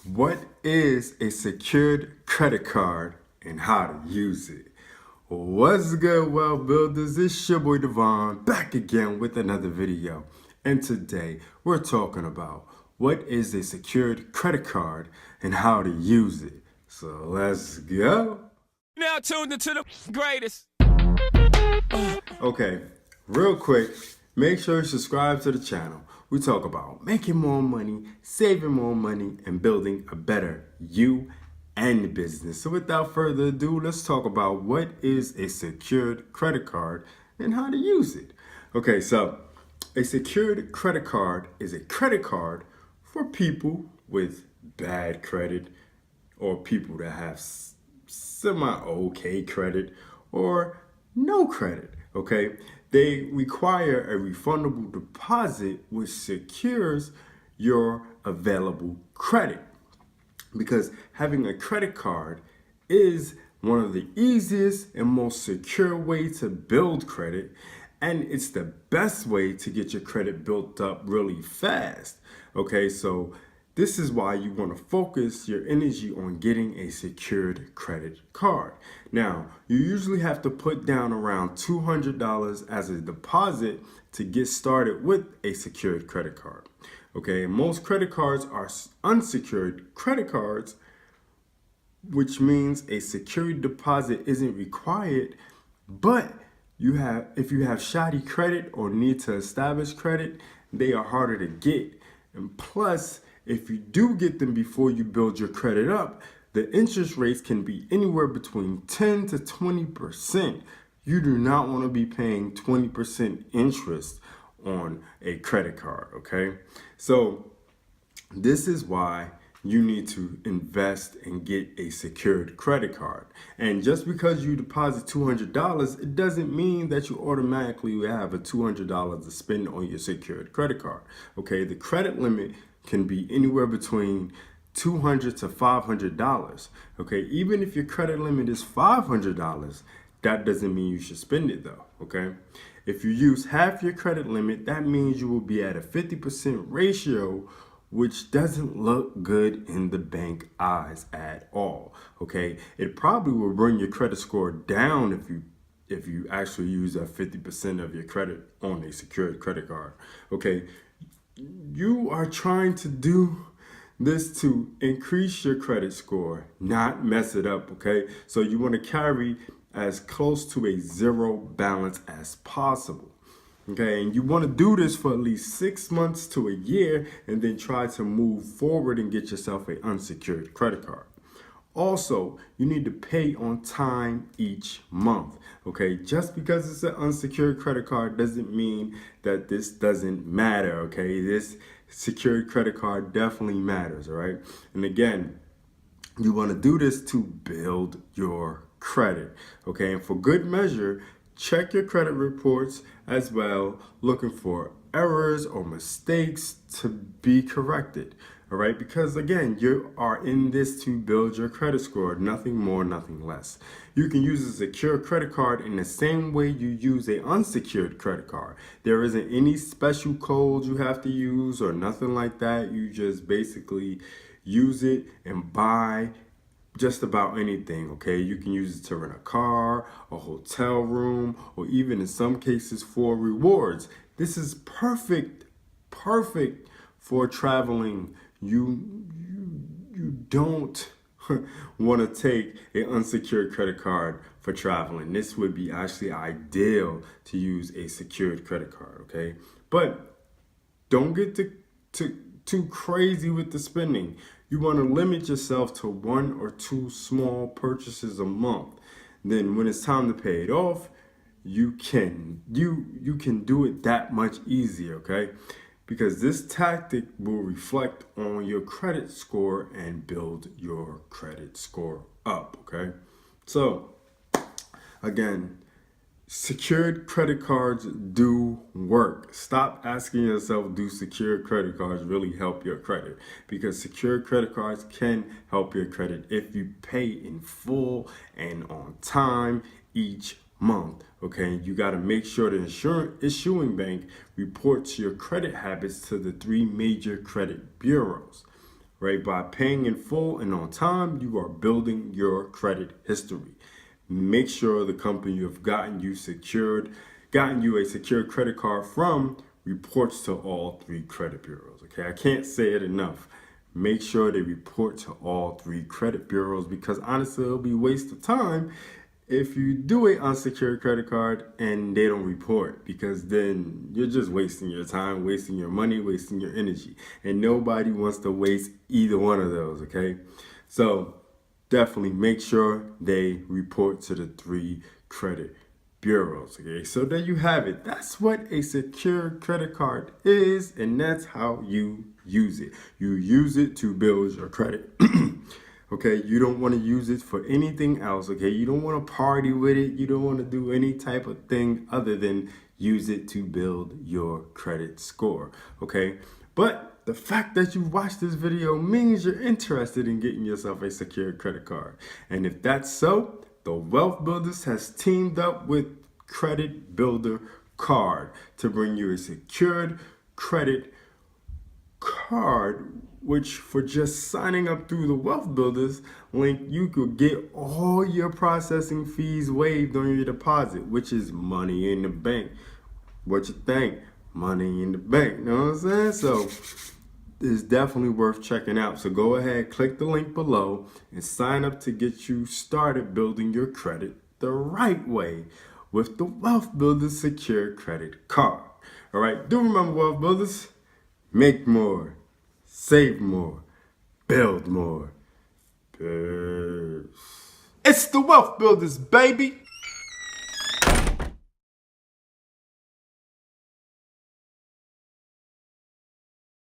What is a secured credit card and how to use it? What's good, Wealth Builders? It's your boy Devon back again with another video. And today we're talking about what is a secured credit card and how to use it. So let's go. Now tuned into the greatest. Okay, real quick, make sure you subscribe to the channel. We talk about making more money, saving more money, and building a better you and business. So without further ado, let's talk about what is a secured credit card and how to use it. Okay, so a secured credit card is a credit card for people with bad credit or people that have semi-okay credit or no credit, okay? They require a refundable deposit which secures your available credit, because having a credit card is one of the easiest and most secure way to build credit, and it's the best way to get your credit built up really fast. Okay, so this is why you want to focus your energy on getting a secured credit card. Now, you usually have to put down around $200 as a deposit to get started with a secured credit card. Okay, most credit cards are unsecured credit cards, which means a security deposit isn't required, but if you have shoddy credit or need to establish credit, they are harder to get. And plus, if you do get them before you build your credit up, the interest rates can be anywhere between 10 to 20%. You do not want to be paying 20% interest on a credit card, okay? So this is why you need to invest and get a secured credit card. And just because you deposit $200, it doesn't mean that you automatically have a $200 to spend on your secured credit card. Okay, the credit limit can be anywhere between $200 to $500. Okay, even if your credit limit is $500, that doesn't mean you should spend it though. Okay, if you use half your credit limit, that means you will be at a 50% ratio, which doesn't look good in the bank eyes at all. Okay, it probably will bring your credit score down if you actually use that 50% of your credit on a secured credit card. Okay, you are trying to do this to increase your credit score, not mess it up, okay? So you want to carry as close to a zero balance as possible. Okay, and you want to do this for at least 6 months to a year and then try to move forward and get yourself an unsecured credit card. Also, you need to pay on time each month. Okay, just because it's an unsecured credit card doesn't mean that this doesn't matter. Okay, this secured credit card definitely matters. All right, and again, you want to do this to build your credit. Okay, and for good measure, check your credit reports as well, looking for errors or mistakes to be corrected. All right, because again, you are in this to build your credit score, nothing more, nothing less. You can use a secure credit card in the same way you use an unsecured credit card. There isn't any special code you have to use or nothing like that. You just basically use it and buy just about anything. Okay, you can use it to rent a car, a hotel room, or even in some cases for rewards. This is perfect for traveling. You don't want to take an unsecured credit card for traveling. This would be actually ideal to use a secured credit card. Okay, but don't get too crazy with the spending. You want to limit yourself to 1 or 2 small purchases a month. Then when it's time to pay it off, you can do it that much easier, okay? Because this tactic will reflect on your credit score and build your credit score up, okay? So again, secured credit cards do work. Stop asking yourself, do secured credit cards really help your credit? Because secured credit cards can help your credit if you pay in full and on time each month. Okay, you got to make sure the issuing bank reports your credit habits to the 3 major credit bureaus. right? By paying in full and on time, you are building your credit history. Make sure the company you have gotten you a secured credit card from reports to all 3 credit bureaus. Okay, I can't say it enough. Make sure they report to all 3 credit bureaus, because honestly, it'll be a waste of time if you do an unsecured credit card and they don't report, because then you're just wasting your time, wasting your money, wasting your energy, and nobody wants to waste either one of those. Okay, so definitely make sure they report to the 3 credit bureaus. Okay, so there you have it. That's what a secured credit card is, and that's how you use it. You use it to build your credit. Okay, you don't want to use it for anything else. Okay, you don't want to party with it. You don't want to do any type of thing other than use it to build your credit score. Okay, but the fact that you watched this video means you're interested in getting yourself a secured credit card. And if that's so, the Wealth Builders has teamed up with Credit Builder Card to bring you a secured credit card, which for just signing up through the Wealth Builders link, you could get all your processing fees waived on your deposit, which is money in the bank. What you think? Money in the bank. You know what I'm saying? So it's definitely worth checking out. So go ahead, click the link below and sign up to get you started building your credit the right way with the Wealth Builders Secure Credit Card. All right, do remember, Wealth Builders, make more, save more, build more. Peace. It's the Wealth Builders, baby.